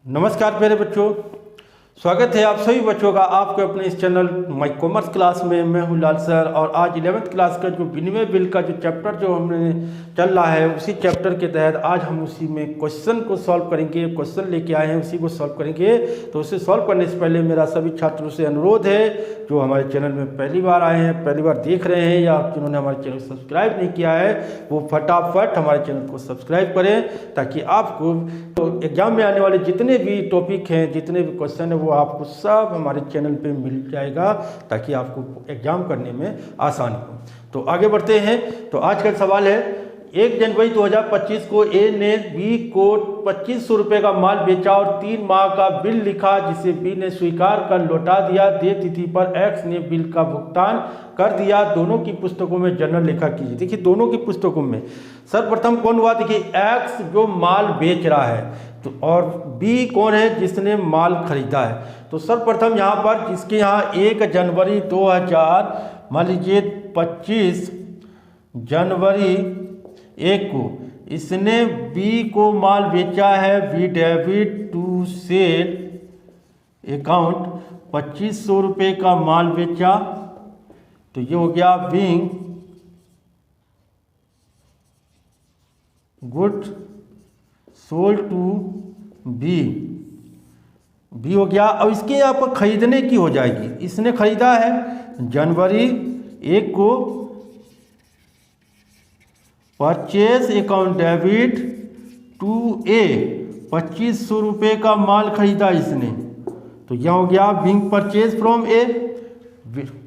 नमस्कार प्यारे बच्चों, स्वागत है आप सभी बच्चों का आपके अपने इस चैनल माई कॉमर्स क्लास में। मैं हूं लाल सर और आज 11th क्लास का जो विनिमय बिल का जो चैप्टर जो हमने चल रहा है उसी चैप्टर के तहत आज हम उसी में क्वेश्चन को सॉल्व करेंगे। क्वेश्चन लेके आए हैं, उसी को सॉल्व करेंगे। तो उसे सॉल्व करने से पहले मेरा सभी छात्रों से अनुरोध है जो हमारे चैनल में पहली बार आए हैं, पहली बार देख रहे हैं या जिन्होंने हमारे चैनल को सब्सक्राइब नहीं किया है वो फटाफट हमारे चैनल को सब्सक्राइब करें ताकि आपको तो एग्जाम में आने वाले जितने भी टॉपिक हैं, जितने भी क्वेश्चन हैं वो आपको सब हमारे चैनल पे मिल जाएगा ताकि आपको एग्जाम करने में आसानी हो। तो आगे बढ़ते हैं। तो आज का सवाल है 1 जनवरी 2025 को ए ने बी को 2500 रुपये का माल बेचा और 3 माह का बिल लिखा जिसे बी ने स्वीकार कर लौटा दिया। दे तिथि पर एक्स ने बिल का भुगतान कर दिया। दोनों की पुस्तकों में जर्नल लिखा कीजिए। देखिए दोनों की पुस्तकों में सर्वप्रथम कौन हुआ? देखिए एक्स जो माल बेच रहा है तो और बी कौन है जिसने माल खरीदा है। तो सर्वप्रथम यहाँ पर जिसके यहाँ 1 जनवरी 2000 मान लीजिए 25 जनवरी 1 को इसने बी को माल बेचा है। B debit to sale account 2500 रुपये का माल बेचा। तो ये हो गया being good sold to B हो गया। अब इसके यहाँ पर खरीदने की हो जाएगी। इसने खरीदा है जनवरी 1 को परचेज अकाउंट डेबिट टू ए 2500 रुपये का माल खरीदा इसने। तो यह हो गया being purchase from A,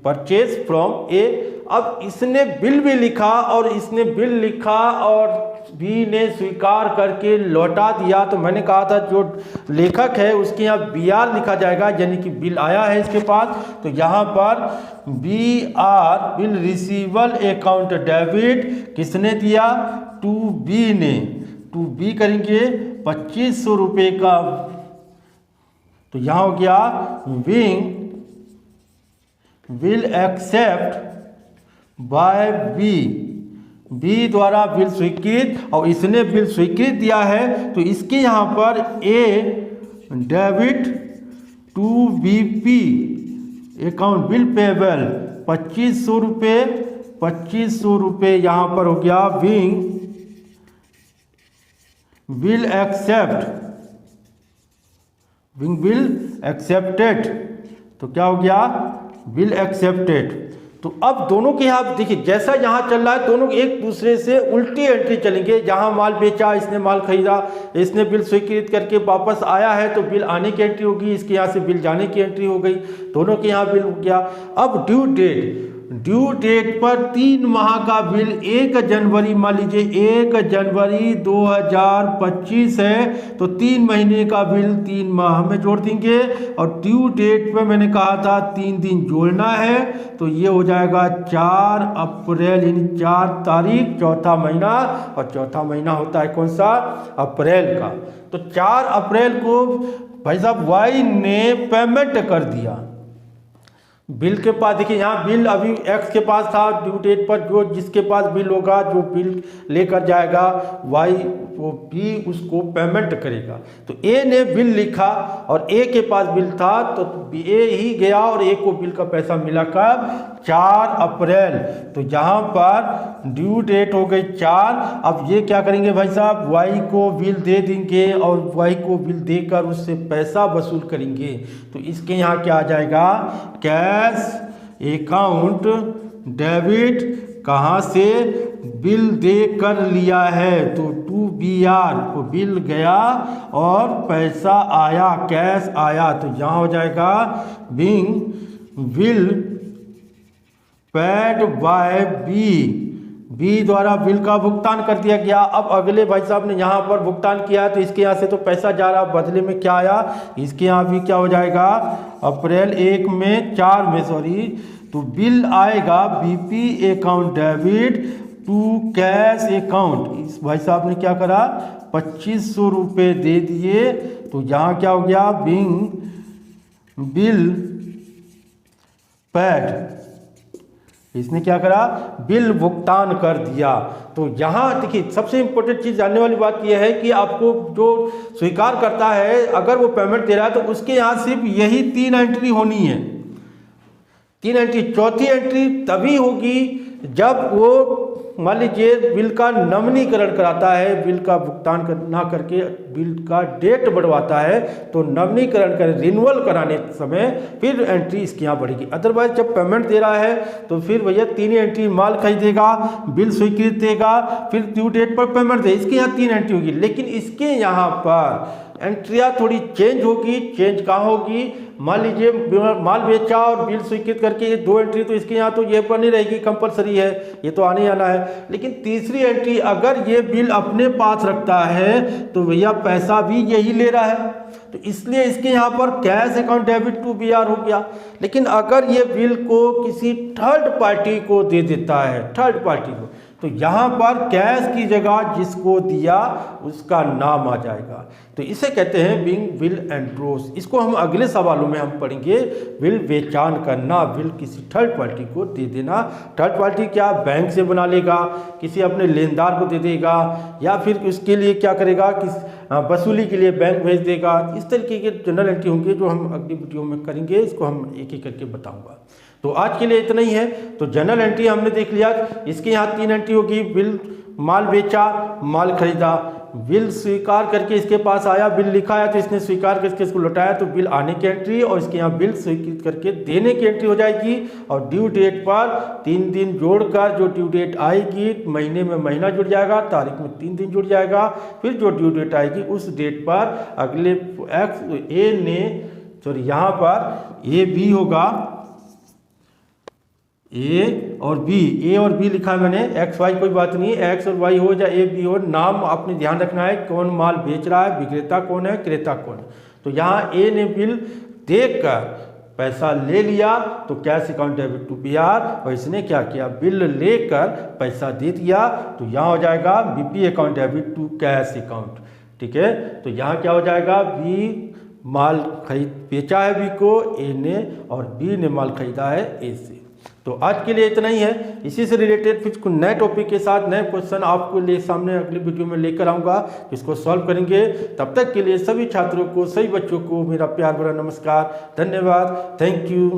purchase from A. अब इसने बिल भी लिखा और इसने बिल लिखा और बी ने स्वीकार करके लौटा दिया। तो मैंने कहा था जो लेखक है उसके यहाँ बी आर लिखा जाएगा, यानी कि बिल आया है इसके पास। तो यहाँ पर B R bill receivable account debit किसने दिया? टू बी ने। टू बी करेंगे 2500 रुपये का। तो यहाँ हो गया being bill accept by B द्वारा बिल स्वीकृत और इसने बिल स्वीकृत दिया है। तो इसके यहाँ पर A debit to BP account bill payable 2500 रुपये 2500 रुपये यहाँ पर हो गया बीइंग बिल एक्सेप्टेड। तो क्या हो गया? Bill accepted. तो अब दोनों के यहाँ देखिए जैसा यहाँ चल रहा है दोनों एक दूसरे से उल्टी एंट्री चलेंगे। जहाँ माल बेचा इसने माल खरीदा, इसने बिल स्वीकृत करके वापस आया है तो बिल आने की एंट्री होगी, इसके यहाँ से बिल जाने की एंट्री हो गई। दोनों के यहाँ बिल हो गया। अब ड्यू डेट पर 3 माह का बिल 1 जनवरी मान लीजिए 1 जनवरी 2025 है तो 3 महीने का बिल 3 माह में जोड़ देंगे और ड्यू डेट पे मैंने कहा था 3 दिन जोड़ना है। तो ये हो जाएगा 4 अप्रैल यानी 4 तारीख चौथा महीना, और चौथा महीना होता है कौन सा? अप्रैल का। तो 4 अप्रैल को भाई साहब वाई ने पेमेंट कर दिया बिल के पास। देखिए यहाँ बिल अभी एक्स के पास था ड्यू डेट पर, जो जिसके पास बिल होगा जो बिल लेकर जाएगा वाई वो बी उसको पेमेंट करेगा। तो ए ने बिल लिखा और ए के पास बिल था तो ए ही गया और ए को बिल का पैसा मिला कब? 4 अप्रैल। तो यहाँ पर ड्यू डेट हो गई 4। अब ये क्या करेंगे भाई साहब? वाई को बिल दे देंगे और वाई को बिल देकर उससे पैसा वसूल करेंगे। तो इसके यहाँ क्या आ जाएगा? कैश अकाउंट डेबिट कहाँ से? बिल दे कर लिया है तो टू बी आर को बिल गया और पैसा आया, कैश आया। तो यहाँ हो जाएगा being bill paid by B द्वारा बिल का भुगतान कर दिया गया। अब अगले भाई साहब ने यहाँ पर भुगतान किया तो इसके यहाँ से तो पैसा जा रहा, बदले में क्या आया? इसके यहाँ भी क्या हो जाएगा? अप्रैल 1 में 4 में सॉरी तो बिल आएगा BP account debit to cash account. इस भाई साहब ने क्या करा? 2500 रुपये दे दिए। तो यहाँ क्या हो गया? बीइंग बिल पेड इसने क्या करा, बिल भुगतान कर दिया। तो यहाँ देखिए सबसे इंपॉर्टेंट चीज़ जानने वाली बात यह है कि आपको जो स्वीकार करता है अगर वो पेमेंट दे रहा है तो उसके यहाँ सिर्फ यही 3 एंट्री होनी है, 3 एंट्री। चौथी एंट्री तभी होगी जब वो मान लीजिए बिल का नवीनीकरण कराता है, बिल का भुगतान ना करके बिल का डेट बढ़वाता है, तो नवीनीकरण कर रिन्यूअल कराने समय फिर एंट्री इसके यहाँ बढ़ेगी। अदरवाइज जब पेमेंट दे रहा है तो फिर भैया 3 एंट्री, माल खरीदेगा, बिल स्वीकृत देगा, फिर ड्यू डेट पर पेमेंट दे, इसके यहाँ 3 एंट्री होगी। लेकिन इसके यहाँ पर एंट्रियाँ थोड़ी चेंज होगी। चेंज कहाँ होगी, मान लीजिए माल बेचा और बिल स्वीकृत करके ये 2 एंट्री तो इसके यहाँ तो ये पर नहीं रहेगी, कंपलसरी है, ये तो आने आना है। लेकिन तीसरी एंट्री अगर ये बिल अपने पास रखता है तो भैया पैसा भी यही ले रहा है, तो इसलिए इसके यहाँ पर cash account debit to BR हो गया। लेकिन अगर ये बिल को किसी थर्ड पार्टी को दे देता है, थर्ड पार्टी को, तो यहाँ पर कैश की जगह जिसको दिया उसका नाम आ जाएगा। तो इसे कहते हैं बिंग विल एंड्रोस। इसको हम अगले सवालों में हम पढ़ेंगे। बिल बेचान करना, बिल किसी थर्ड पार्टी को दे देना। थर्ड पार्टी क्या, बैंक से बना लेगा, किसी अपने लेनदार को दे देगा, या फिर उसके लिए क्या करेगा, वसूली के लिए बैंक भेज देगा। इस तरीके के जनरल एंट्री होंगे जो हम अगली वीडियो में करेंगे, इसको हम एक एक करके बताऊँगा। तो आज के लिए इतना ही है। तो जनरल एंट्री हमने देख लिया, इसके यहाँ 3 एंट्री होगी। बिल माल बेचा, माल खरीदा, बिल स्वीकार करके इसके पास आया, बिल लिखा है तो इसने स्वीकार करके इसको लौटाया, तो बिल आने की एंट्री, और इसके यहाँ बिल स्वीकृत करके देने की एंट्री हो जाएगी। और ड्यू डेट पर 3 दिन जोड़कर जो ड्यू डेट आएगी, महीने में महीना जुड़ जाएगा, तारीख में 3 दिन जुड़ जाएगा, फिर जो ड्यू डेट आएगी उस डेट पर अगले ए ने, सॉरी यहाँ पर ए बी होगा, ए और बी, ए और बी लिखा है मैंने, एक्स वाई कोई बात नहीं, एक्स और वाई हो या ए बी हो, नाम आपने ध्यान रखना है कौन माल बेच रहा है, विक्रेता कौन है, क्रेता कौन है। तो यहाँ ए ने बिल देखकर पैसा ले लिया तो cash account debit to BR, और इसने क्या किया, बिल लेकर पैसा दे दिया, तो यहाँ हो जाएगा BP account debit to cash account. ठीक है, तो यहाँ क्या हो जाएगा, बी माल खरीद बेचा है बी को ए ने, और बी ने माल खरीदा है ए से। तो आज के लिए इतना ही है। इसी से रिलेटेड फिर कुछ नए टॉपिक के साथ नए क्वेश्चन आपको लिए सामने अगली वीडियो में लेकर आऊँगा, इसको सॉल्व करेंगे। तब तक के लिए सभी छात्रों को, सभी बच्चों को मेरा प्यार भरा नमस्कार, धन्यवाद, थैंक यू।